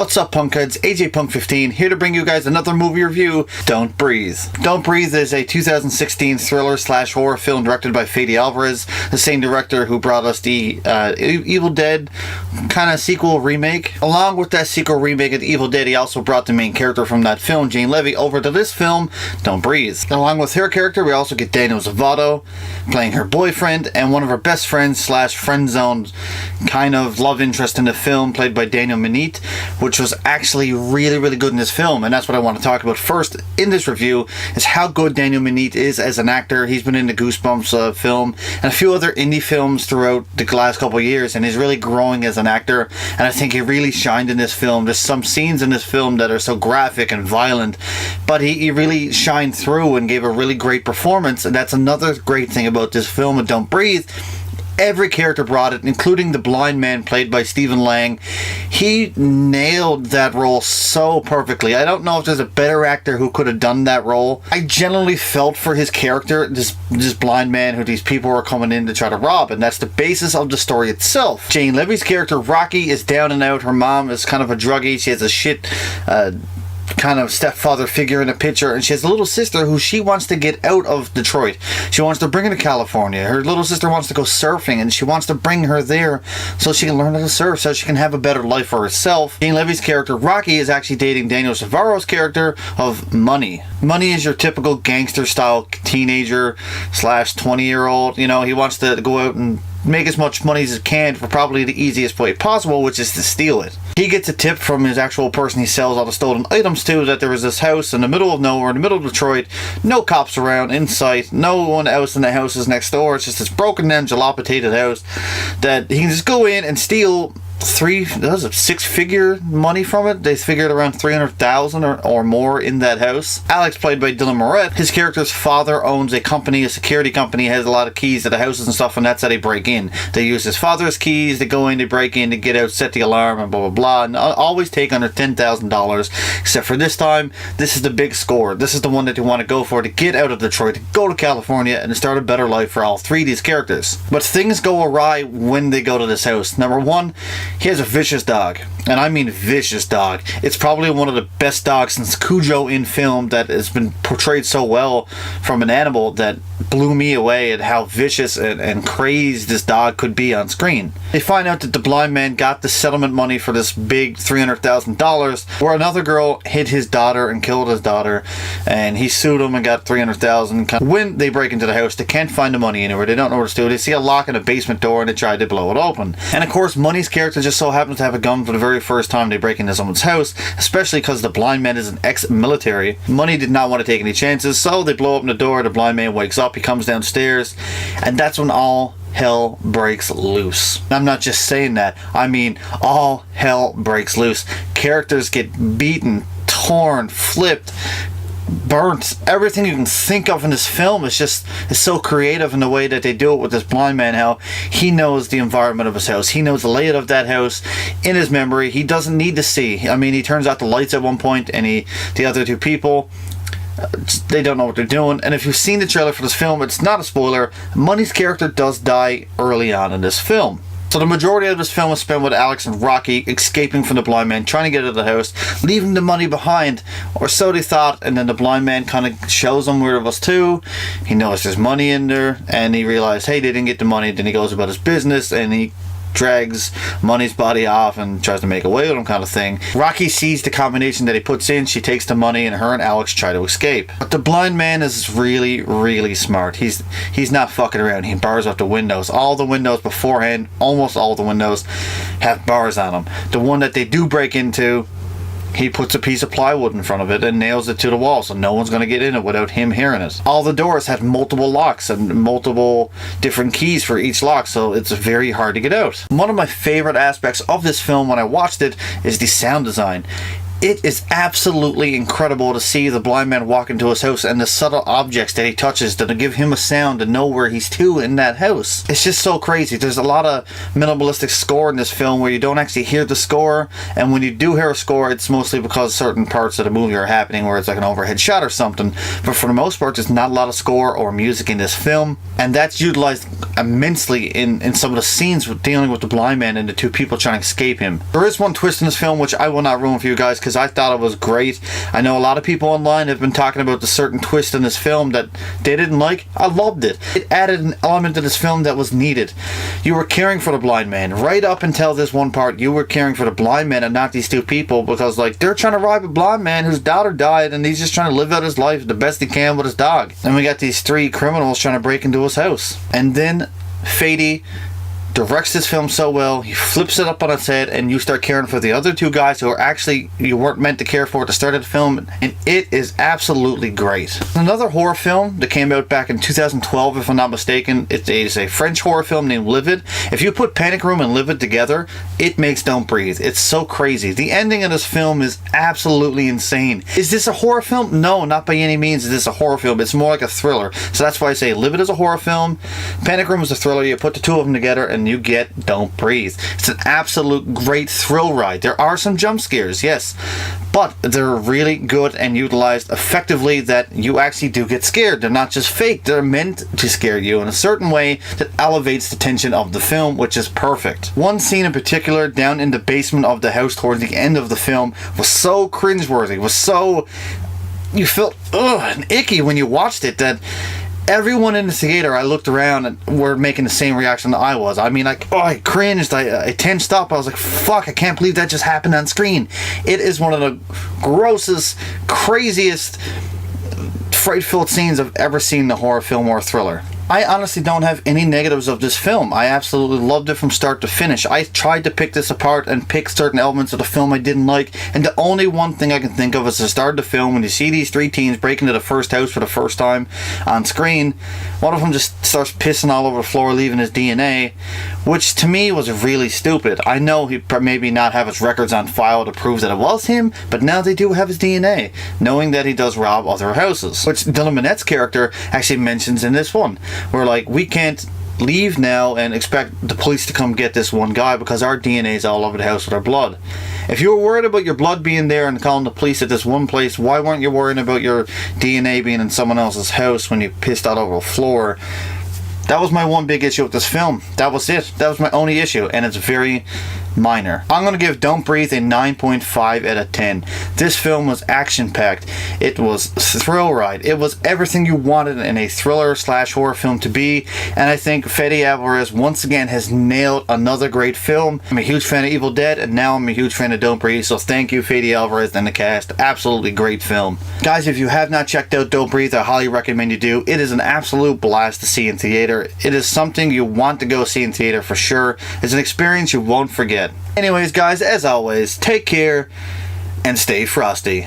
What's up, punkheads? AJ Punk 15 here to bring you guys another movie review, Don't Breathe. Don't Breathe is a 2016 thriller/horror film directed by Fede Alvarez, the same director who brought us the Evil Dead kind of sequel remake. Along with that sequel remake of Evil Dead, he also brought the main character from that film, Jane Levy, over to this film, Don't Breathe. Along with her character, we also get Daniel Zovatto playing her boyfriend and one of her best friends/friend zone kind of love interest in the film, played by Daniel Minette, which was actually really good in this film. And that's what I want to talk about first in this review, is how good Daniel Minette is as an actor. He's been in the Goosebumps film and a few other indie films throughout the last couple of years, and he's really growing as an actor, and I think he really shined in this film. There's some scenes in this film that are so graphic and violent, but he really shined through and gave a really great performance. And that's another great thing about this film, and Don't Breathe. Every character brought it, including the blind man played by Stephen Lang. He nailed that role so perfectly. I don't know if there's a better actor who could have done that role. I genuinely felt for his character, this blind man who these people are coming in to try to rob, and that's the basis of the story itself. Jane Levy's character, Rocky, is down and out. Her mom is kind of a druggie. She has a shit kind of stepfather figure in the picture, and she has a little sister who she wants to get out of Detroit. She wants to bring her to California. Her little sister wants to go surfing, and she wants to bring her there so she can learn how to surf, so she can have a better life for herself. Jane Levy's character, Rocky, is actually dating Daniel Zavarro's character of Money. Money is your typical gangster style teenager slash 20-year-old. You know, he wants to go out and make as much money as he can for probably the easiest way possible, which is to steal it. He gets a tip from his actual person he sells all the stolen items to that there was this house in the middle of nowhere, in the middle of Detroit, no cops around, in sight, no one else in the houses next door. It's just this broken down, dilapidated house that he can just go in and steal six-figure money from it. They figured around $300,000 or more in that house. Alex, played by Dylan Moret, his character's father owns a company, a security company, has a lot of keys to the houses and stuff, and that's how they break in. They use his father's keys, they go in, they break in, they get out, set the alarm, and blah blah blah, and always take under $10,000, except for this time. This is the big score. This is the one that they want to go for, to get out of Detroit, to go to California, and to start a better life for all three of these characters. But things go awry when they go to this house. Number one, he has a vicious dog, and I mean vicious dog. It's probably one of the best dogs since Cujo in film that has been portrayed so well from an animal, that blew me away at how vicious and crazed this dog could be on screen. They find out that the blind man got the settlement money for this big $300,000, where another girl hit his daughter and killed his daughter, and he sued him and got $300,000. When they break into the house, they can't find the money anywhere. They don't know where to do it. They see a lock in a basement door and they try to blow it open. And of course, Money's character just so happens to have a gun for the very first time they break into someone's house, especially because the blind man is an ex-military. Money did not want to take any chances, so they blow open the door. The blind man wakes up, he comes downstairs, and that's when all hell breaks loose. I'm not just saying that, I mean all hell breaks loose. Characters get beaten, torn, flipped, burnt. Everything you can think of in this film is so creative in the way that they do it with this blind man, how he knows the environment of his house. He knows the layout of that house in his memory. He doesn't need to see. I mean, he turns out the lights at one point, and the other two people, they don't know what they're doing. And if you've seen the trailer for this film, it's not a spoiler. Money's character does die early on in this film. So the majority of this film is spent with Alex and Rocky escaping from the blind man, trying to get out of the house, leaving the money behind, or so they thought. And then the blind man kind of shows them where it was to. He knows there's money in there, and he realized, hey, they didn't get the money. Then he goes about his business, and he drags Money's body off and tries to make away with him, kind of thing. Rocky sees the combination that he puts in. She takes the money, and her and Alex try to escape. But the blind man is really smart. He's not fucking around. He bars up the windows. All the windows beforehand, almost all the windows, have bars on them. The one that they do break into, he puts a piece of plywood in front of it and nails it to the wall, so no one's going to get in it without him hearing it. All the doors have multiple locks and multiple different keys for each lock, so it's very hard to get out. One of my favorite aspects of this film when I watched it is the sound design. It is absolutely incredible to see the blind man walk into his house and the subtle objects that he touches that give him a sound to know where he's to in that house. It's just so crazy. There's a lot of minimalistic score in this film where you don't actually hear the score, and when you do hear a score, it's mostly because certain parts of the movie are happening where it's like an overhead shot or something. But for the most part, there's not a lot of score or music in this film, and that's utilized immensely in some of the scenes with dealing with the blind man and the two people trying to escape him. There is one twist in this film which I will not ruin for you guys because I thought it was great. I know a lot of people online have been talking about the certain twist in this film that they didn't like. I loved it. It added an element to this film that was needed. You were caring for the blind man. Right up until this one part, you were caring for the blind man and not these two people because, like, they're trying to rob a blind man whose daughter died and he's just trying to live out his life the best he can with his dog. And we got these three criminals trying to break into his house. And then Fady directs this film so well, he flips it up on its head, and you start caring for the other two guys who are actually you weren't meant to care for at the start of the film, and it is absolutely great. Another horror film that came out back in 2012, if I'm not mistaken, it is a French horror film named Livid. If you put Panic Room and Livid together, it makes Don't Breathe. It's so crazy. The ending of this film is absolutely insane. Is this a horror film? No, not by any means is this a horror film. It's more like a thriller. So that's why I say Livid is a horror film, Panic Room is a thriller. You put the two of them together and you get Don't Breathe. It's an absolute great thrill ride. There are some jump scares, yes, but they're really good and utilized effectively that you actually do get scared. They're not just fake. They're meant to scare you in a certain way that elevates the tension of the film, which is perfect. One scene in particular down in the basement of the house towards the end of the film was so cringeworthy, was so... you felt and icky when you watched it that everyone in the theater, I looked around and were making the same reaction that I was. I mean, like, I cringed, I tensed up. I was like, fuck, I can't believe that just happened on screen. It is one of the grossest, craziest, fright-filled scenes I've ever seen in a horror film or a thriller. I honestly don't have any negatives of this film. I absolutely loved it from start to finish. I tried to pick this apart and pick certain elements of the film I didn't like, and the only one thing I can think of is the start of the film when you see these three teens break into the first house for the first time on screen. One of them just starts pissing all over the floor, leaving his DNA, which to me was really stupid. I know he maybe not have his records on file to prove that it was him, but now they do have his DNA, knowing that he does rob other houses, which Dylan Minette's character actually mentions in this one. We're like, we can't leave now and expect the police to come get this one guy because our DNA is all over the house with our blood. If you were worried about your blood being there and calling the police at this one place, why weren't you worrying about your DNA being in someone else's house when you pissed all over the floor? That was my one big issue with this film. That was it. That was my only issue, and it's very minor. I'm going to give Don't Breathe a 9.5 out of 10. This film was action-packed. It was thrill ride. It was everything you wanted in a thriller slash horror film to be, and I think Fede Alvarez once again has nailed another great film. I'm a huge fan of Evil Dead, and now I'm a huge fan of Don't Breathe, so thank you Fede Alvarez and the cast. Absolutely great film. Guys, if you have not checked out Don't Breathe, I highly recommend you do. It is an absolute blast to see in theater. It is something you want to go see in theater for sure. It's an experience you won't forget. Anyways, guys, as always, take care and stay frosty.